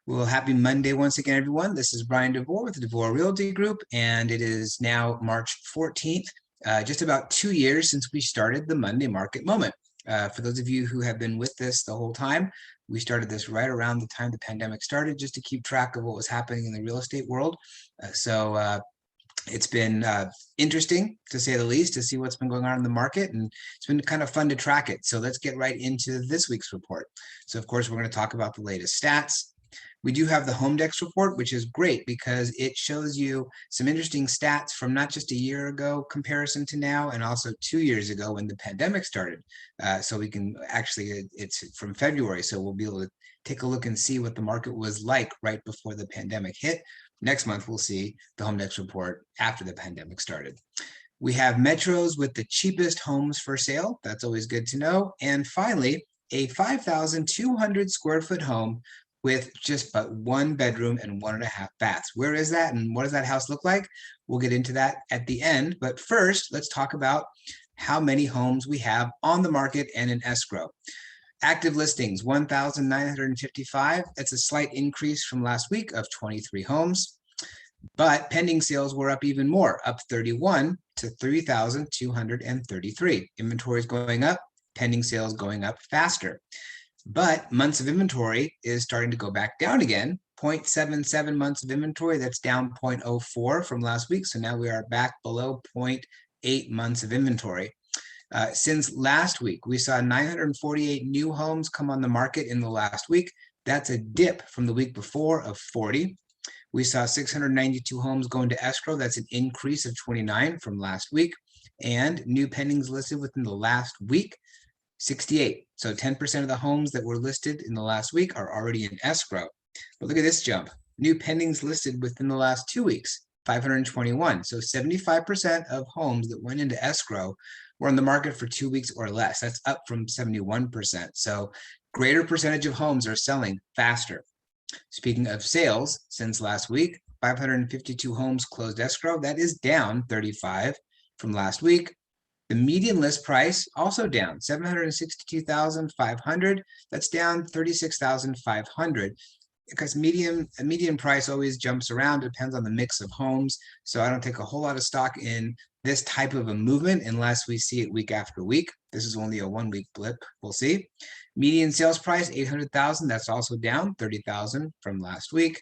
Well, happy Monday once again, everyone. This is Bryan Devore with the Devore Realty Group, and it is now March 14th, just about 2 years since we started the Monday Market Moment. For those of you who have been with this the whole time, we started this right around the time the pandemic started, just to keep track of what was happening in the real estate world. It's been interesting, to say the least, to see what's been going on in the market, and it's been kind of fun to track it. So let's get right into this week's report. So of course, we're going to talk about the latest stats. We do have the HomeDex report, which is great because it shows you some interesting stats from not just a year ago comparison to now, and also 2 years ago when the pandemic started. So we can actually, it's from February, so we'll be able to take a look and see what the market was like right before the pandemic hit. Next month, we'll see the HomeDex report after the pandemic started. We have metros with the cheapest homes for sale. That's always good to know. And finally, a 5,200 square foot home with just but 1 bedroom and 1.5 baths. Where is that, and what does that house look like? We'll get into that at the end. But first, let's talk about how many homes we have on the market and in escrow. Active listings, 1,955. That's a slight increase from last week of 23 homes. But pending sales were up even more, up 31 to 3,233. Inventory is going up, pending sales going up faster. But months of inventory is starting to go back down again, 0.77 months of inventory. That's down 0.04 from last week. So now we are back below 0.8 months of inventory. Since last week, we saw 948 new homes come on the market in the last week. That's a dip from the week before of 40. We saw 692 homes go into escrow. That's an increase of 29 from last week. And new pendings listed within the last week, 68. So 10% of the homes that were listed in the last week are already in escrow. But look at this jump. New pendings listed within the last 2 weeks, 521. So 75% of homes that went into escrow were on the market for 2 weeks or less. That's up from 71%. So greater percentage of homes are selling faster. Speaking of sales, since last week, 552 homes closed escrow. That is down 35 from last week. The median list price also down, 762,500. That's down 36,500 because a median price always jumps around, depends on the mix of homes. So I don't take a whole lot of stock in this type of a movement unless we see it week after week. This is only a 1 week blip. We'll see. Median sales price, 800,000. That's also down 30,000 from last week.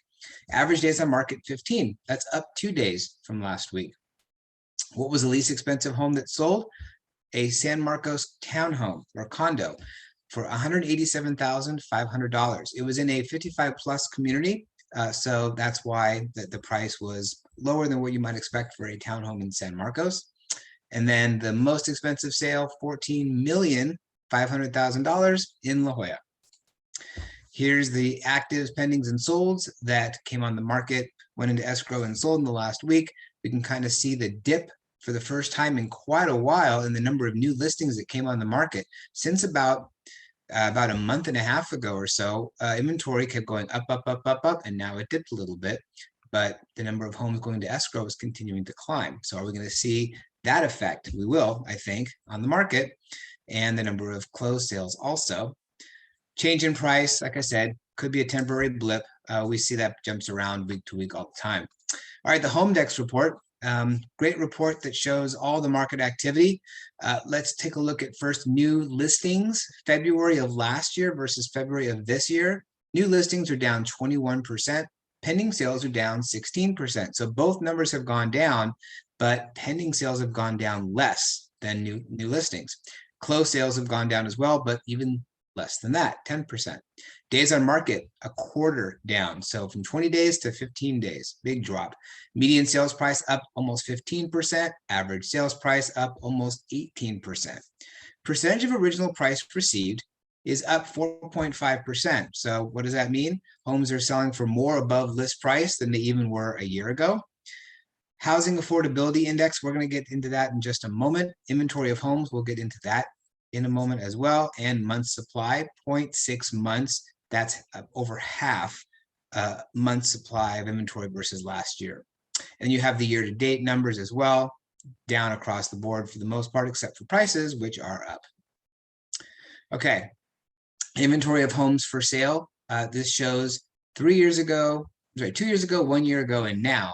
Average days on market, 15. That's up 2 days from last week. What was the least expensive home that sold? A San Marcos townhome or condo for $187,500. It was in a 55 plus community. So that's why the price was lower than what you might expect for a townhome in San Marcos. And then the most expensive sale, $14,500,000 in La Jolla. Here's the actives, pendings, and solds that came on the market, went into escrow and sold in the last week. We can kind of see the dip for the first time in quite a while in the number of new listings that came on the market. Since about a month and a half ago or so, inventory kept going up, and now it dipped a little bit, but the number of homes going to escrow is continuing to climb. So are we going to see that effect? We will, I think, on the market and the number of closed sales also. Change in price, like I said, could be a temporary blip. We see that jumps around week to week all the time. All right, the HomeDex report. Great report that shows all the market activity. Let's take a look at first new listings, February of last year versus February of this year. New listings are down 21%. Pending sales are down 16%. So both numbers have gone down, but pending sales have gone down less than new listings. Closed sales have gone down as well, but even less than that, 10%. Days on market, a quarter down. So from 20 days to 15 days, big drop. Median sales price up almost 15%. Average sales price up almost 18%. Percentage of original price received is up 4.5%. So what does that mean? Homes are selling for more above list price than they even were a year ago. Housing affordability index, we're going to get into that in just a moment. Inventory of homes, we'll get into that in a moment as well. And month supply, 0.6 months. That's over half month supply of inventory versus last year. And you have the year-to-date numbers as well, down across the board for the most part, except for prices, which are up. Okay, inventory of homes for sale. This shows 2 years ago, 1 year ago, and now.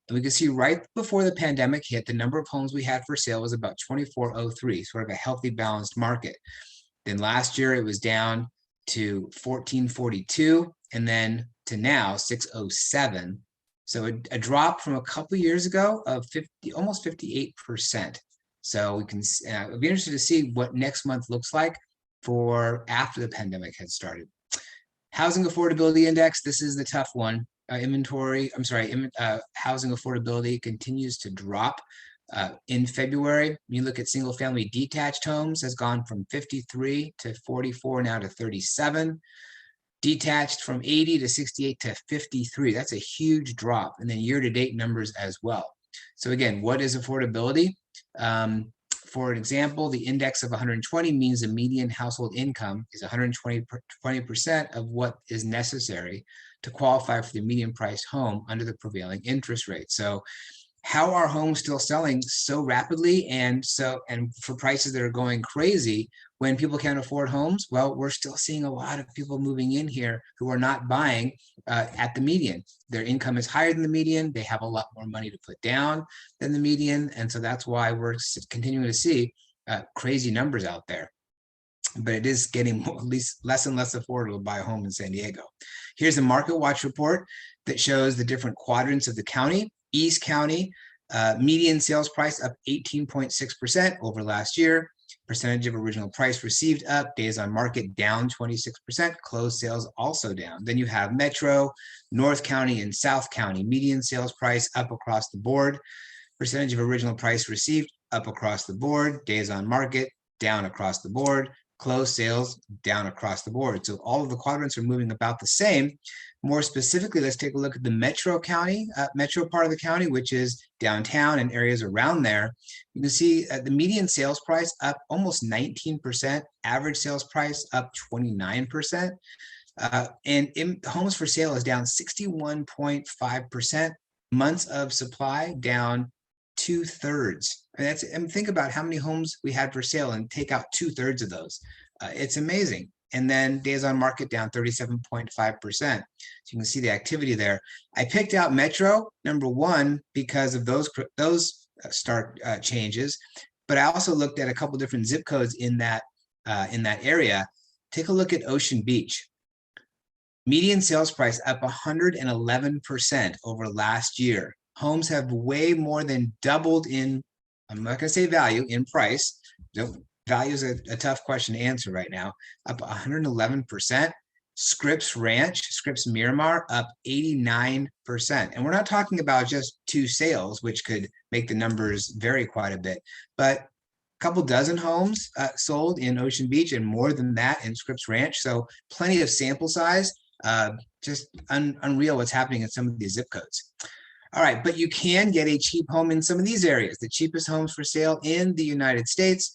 And we can see right before the pandemic hit, the number of homes we had for sale was about 2,403, sort of a healthy, balanced market. Then last year it was down to 1,442, and then to now 607. So a drop from a couple of years ago of almost 58%. So we can, it'll be interesting to see what next month looks like for after the pandemic had started. Housing affordability index, this is the tough one. Housing affordability continues to drop. In February, when you look at single family detached homes, has gone from 53 to 44, now to 37. Detached from 80 to 68 to 53. That's a huge drop. And then year-to-date numbers as well. So again, what is affordability? For example, the index of 120 means the median household income is 120% of what is necessary to qualify for the median priced home under the prevailing interest rate. So how are homes still selling so rapidly and for prices that are going crazy when people can't afford homes? Well, we're still seeing a lot of people moving in here who are not buying at the median. Their income is higher than the median. They have a lot more money to put down than the median. And so that's why we're continuing to see crazy numbers out there. But it is getting at least less and less affordable to buy a home in San Diego. Here's a Market Watch report that shows the different quadrants of the county. East County, median sales price up 18.6% over last year. Percentage of original price received up, days on market down 26%, closed sales also down. Then you have Metro, North County, and South County. Median sales price up across the board. Percentage of original price received up across the board. Days on market down across the board. Closed sales down across the board. So all of the quadrants are moving about the same. More specifically, let's take a look at the metro part of the county, which is downtown and areas around there. You can see the median sales price up almost 19%, average sales price up 29%. And homes for sale is down 61.5%, months of supply down 2/3. And think about how many homes we had for sale and take out 2/3 of those. It's amazing. And then days on market down 37.5%. So you can see the activity there. I picked out Metro number one because of those start changes, but I also looked at a couple different zip codes in that area. Take a look at Ocean Beach. Median sales price up 111% over last year. Homes have way more than doubled in, I'm not going to say value, in price. Value is a tough question to answer right now. Up 111%. Scripps Miramar up 89%. And we're not talking about just 2 sales, which could make the numbers vary quite a bit, but a couple dozen homes sold in Ocean Beach and more than that in Scripps Ranch. So plenty of sample size. Just unreal what's happening in some of these zip codes. All right, but you can get a cheap home in some of these areas, the cheapest homes for sale in the United States.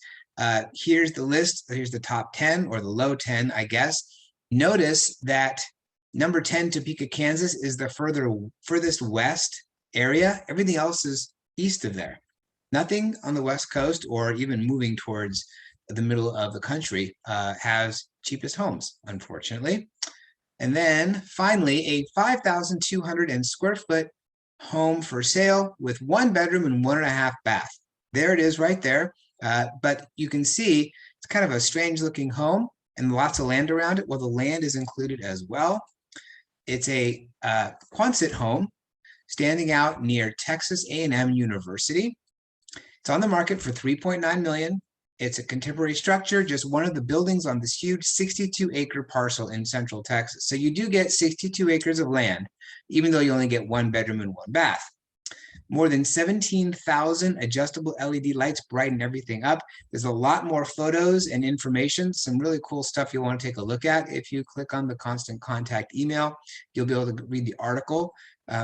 Here's the list. Here's the top 10 or the low 10, I guess. Notice that number 10, Topeka, Kansas, is the furthest west area. Everything else is east of there. Nothing on the West Coast or even moving towards the middle of the country has cheapest homes, unfortunately. And then finally, a 5,200 square foot home for sale with 1 bedroom and 1.5 bath. There it is right there. But you can see it's kind of a strange looking home and lots of land around it. Well, the land is included as well. It's a Quonset home standing out near Texas A&M University. It's on the market for $3.9 million. It's a contemporary structure, just one of the buildings on this huge 62-acre parcel in Central Texas. So you do get 62 acres of land, even though you only get 1 bedroom and 1 bath. More than 17,000 adjustable LED lights brighten everything up. There's a lot more photos and information, some really cool stuff you'll want to take a look at. If you click on the Constant Contact email, you'll be able to read the article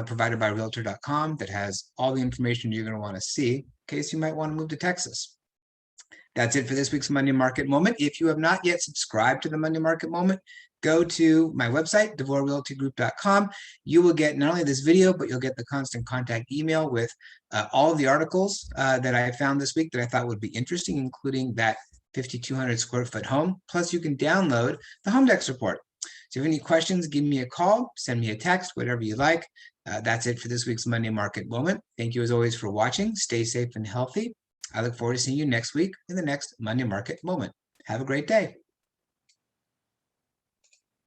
provided by Realtor.com that has all the information you're going to want to see in case you might want to move to Texas. That's it for this week's Monday Market Moment. If you have not yet subscribed to the Monday Market Moment, go to my website, DevoreRealtyGroup.com. You will get not only this video, but you'll get the Constant Contact email with all of the articles that I found this week that I thought would be interesting, including that 5,200 square foot home. Plus, you can download the HomeDex report. So if you have any questions, give me a call, send me a text, whatever you like. That's it for this week's Monday Market Moment. Thank you as always for watching. Stay safe and healthy. I look forward to seeing you next week in the next Monday Market Moment. Have a great day.